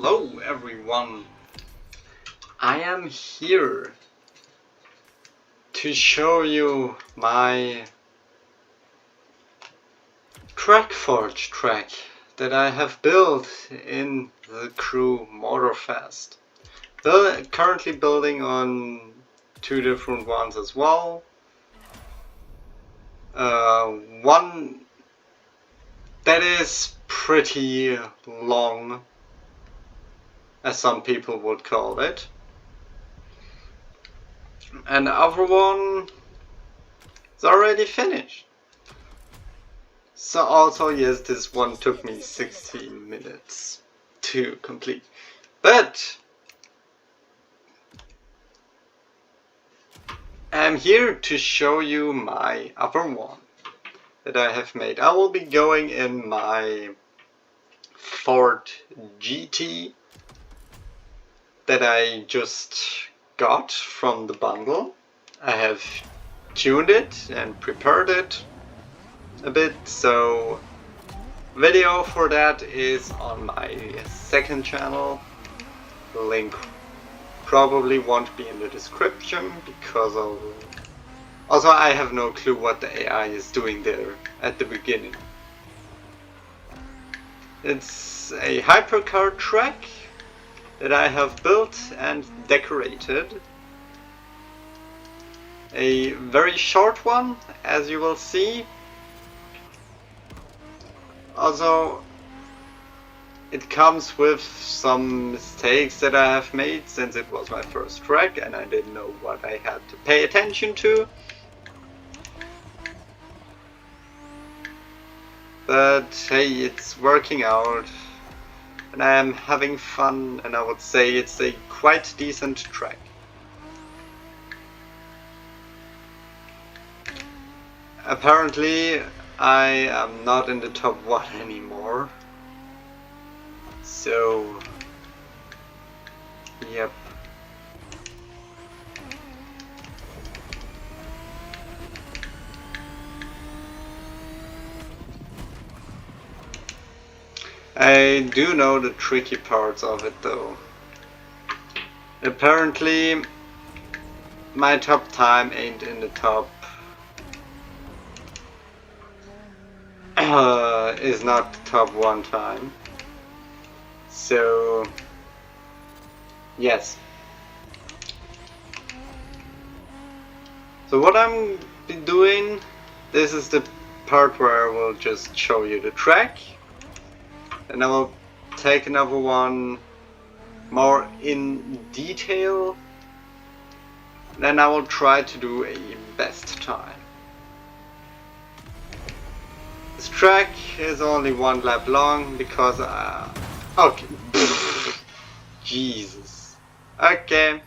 Hello everyone, I am here to show you my Trackforge track that I have built in the crew Motorfest. Currently building on two different ones as well. One that is pretty long, as some people would call it, and the other one is already finished. So also, yes, this one took me 16 minutes to complete, but I'm here to show you my other one that I have made. I will be going in my Ford GT that I just got from the bundle. I have tuned it and prepared it a bit, so video for that is on my second channel. The link probably won't be in the description because also I have no clue what the AI is doing there at the beginning. It's a hypercar track that I have built and decorated. A very short one, as you will see. Also, it comes with some mistakes that I have made since it was my first track and I didn't know what I had to pay attention to. But hey, it's working out and I am having fun, and I would say it's a quite decent track. Apparently I am not in the top 1 anymore, so yep. I do know the tricky parts of it though. Apparently my top time ain't in the top is not the top 1 time. So yes. So what I'm doing, this is the part where I will just show you the track. And I will take another one more in detail. Then I will try to do a best time. This track is only 1 lap long because okay. Jesus. Okay.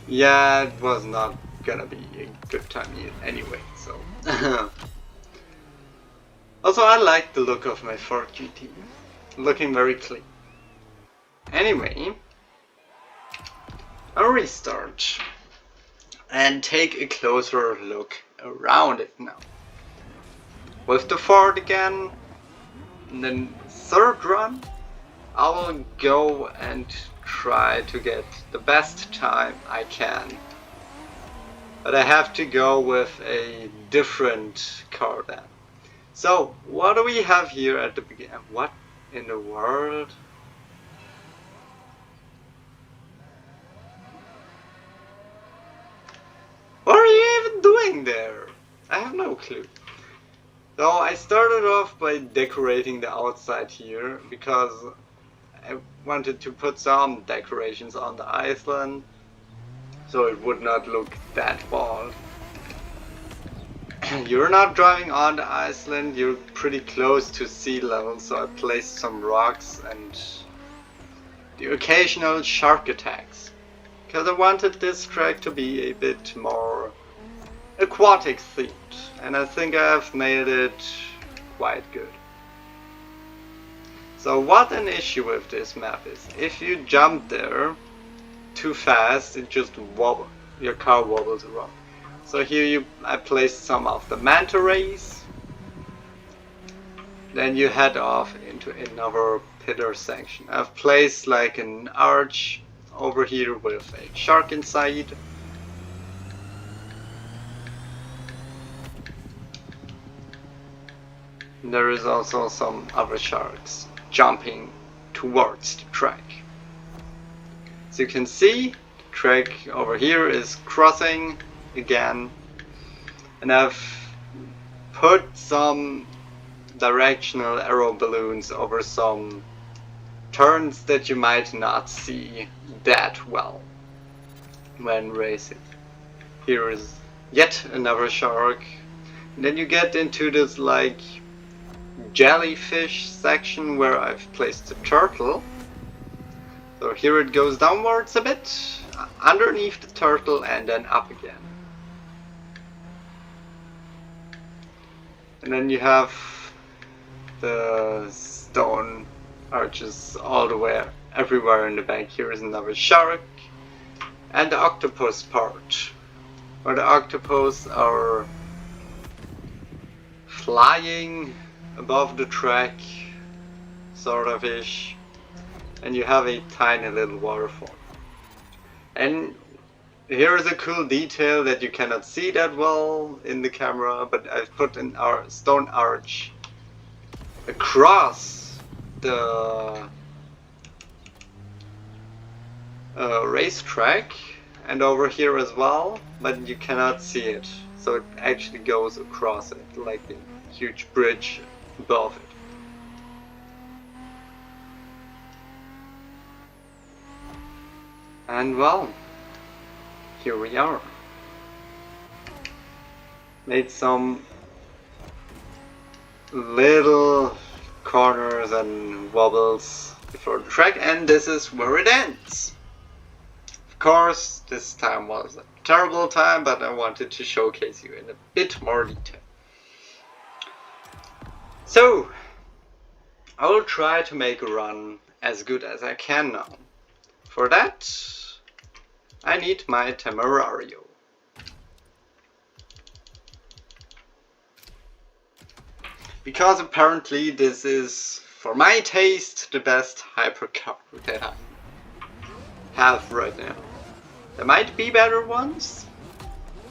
Yeah, it was not gonna be a good time anyway, so. Also, I like the look of my Ford GT, looking very clean. Anyway, I'll restart and take a closer look around it now. With the Ford again, and then third run, I will go and try to get the best time I can. But I have to go with a different car then. So, what do we have here at the beginning? What in the world? What are you even doing there? I have no clue. So, I started off by decorating the outside here because I wanted to put some decorations on the island so it would not look that bald. You're not driving on the island, you're pretty close to sea level, so I placed some rocks and the occasional shark attacks. Because I wanted this track to be a bit more aquatic themed, and I think I've made it quite good. So what an issue with this map is, if you jump there too fast, it just wobbles, your car wobbles around. So here I placed some of the manta rays. Then you head off into another pillar section. I've placed like an arch over here with a shark inside. There is also some other sharks jumping towards the track. As you can see, the track over here is crossing again, and I've put some directional arrow balloons over some turns that you might not see that well when racing. Here is yet another shark, and then you get into this like jellyfish section where I've placed the turtle. So here it goes downwards a bit, underneath the turtle and then up again. And then you have the stone arches all the way everywhere in the back. Here is another shark and the octopus part, where the octopus are flying above the track, sort of ish, and you have a tiny little waterfall. And here is a cool detail that you cannot see that well in the camera, but I've put an stone arch across the racetrack and over here as well, but you cannot see it, so it actually goes across it like a huge bridge above it. And well, here we are. Made some little corners and wobbles before the track, and this is where it ends. Of course, this time was a terrible time, but I wanted to showcase you in a bit more detail. So, I will try to make a run as good as I can now. For that, I need my Temerario. Because apparently this is, for my taste, the best hypercar that I have right now. There might be better ones.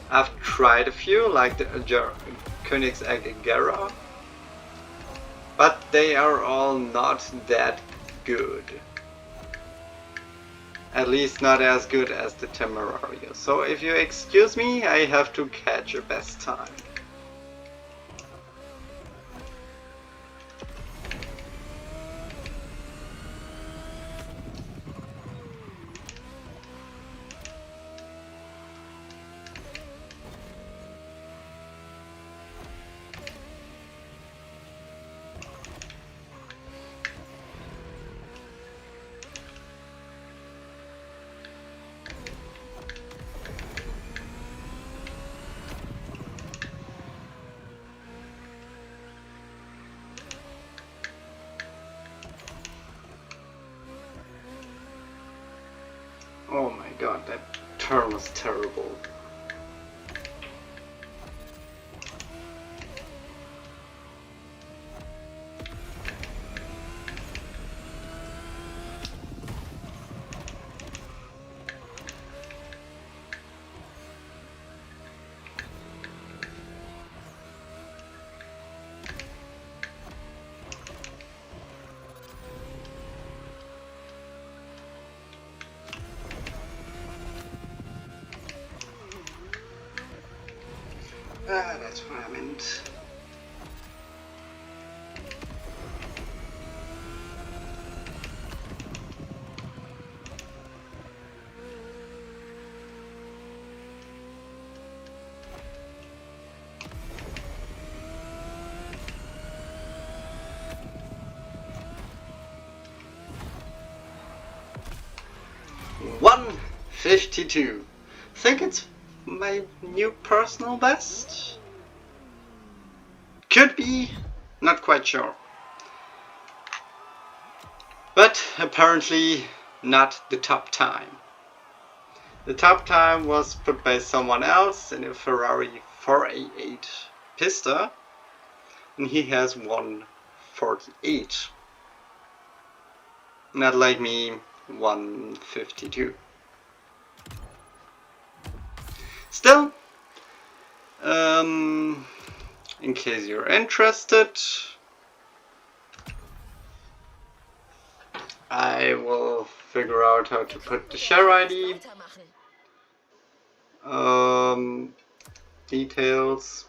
I've tried a few, like the Koenigsegg Agera, but they are all not that good. At least not as good as the Temerario. So if you excuse me, I have to catch a best time. Oh my god, that turn was terrible. Ah, that's what I meant. $152. Think it's my new personal best? Could be, not quite sure. But apparently not the top time. The top time was put by someone else in a Ferrari 488 Pista, and he has 148. Not like me, 152. Still, in case you're interested, I will figure out how to put the share ID, details.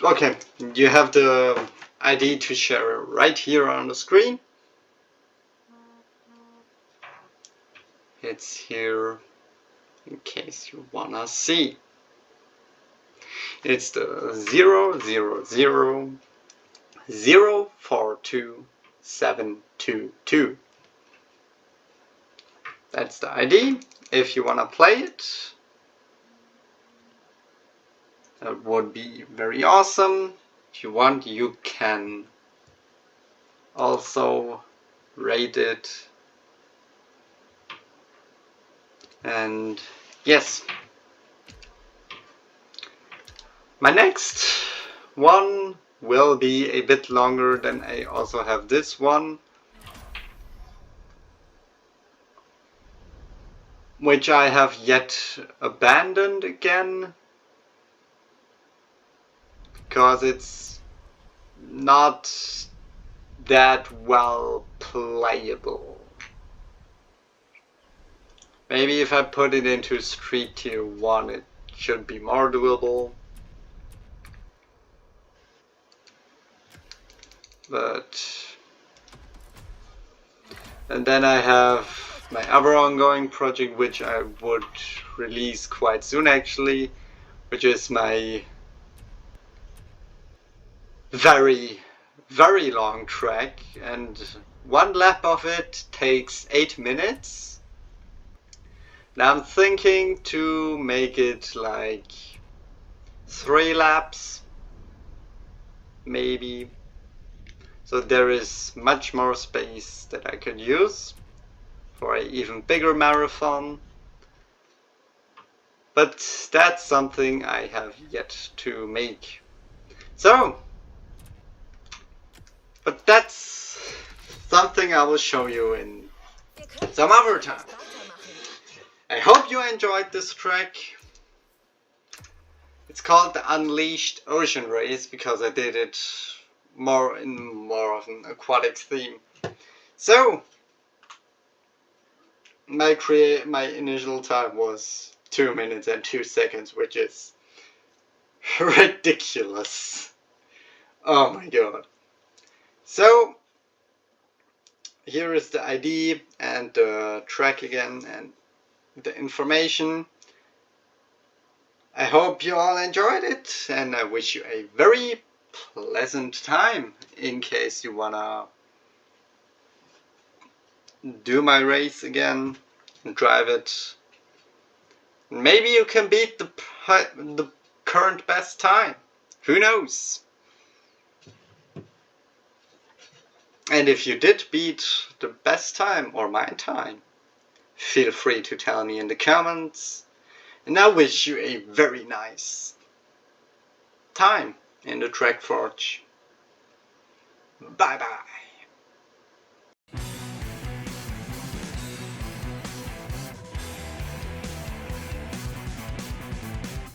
Okay, you have the ID to share right here on the screen. It's here in case you wanna see. It's the 000042722. That's the ID. If you wanna play it, that would be very awesome. If you want, you can also rate it. And yes, my next one will be a bit longer than I also have this one, which I have yet abandoned again, because it's not that well playable. Maybe if I put it into Street Tier 1 it should be more doable. And then I have my other ongoing project, which I would release quite soon actually, which is my very long track, and one lap of it takes 8 minutes. Now I'm thinking to make it like 3 laps maybe. So there is much more space that I could use for an even bigger marathon. But that's something I have yet to make. So, but that's something I will show you in some other time. I hope you enjoyed this track. It's called the Unleashed Ocean Race because I did it more of an aquatic theme. So my initial time was 2 minutes and 2 seconds, which is ridiculous. Oh my god. So here is the ID and the track again and the information. I hope you all enjoyed it, and I wish you a very pleasant time in case you wanna do my race again and drive it. Maybe you can beat the current best time. Who knows? And if you did beat the best time or my time, feel free to tell me in the comments. And I wish you a very nice time in the Track Forge. Bye bye.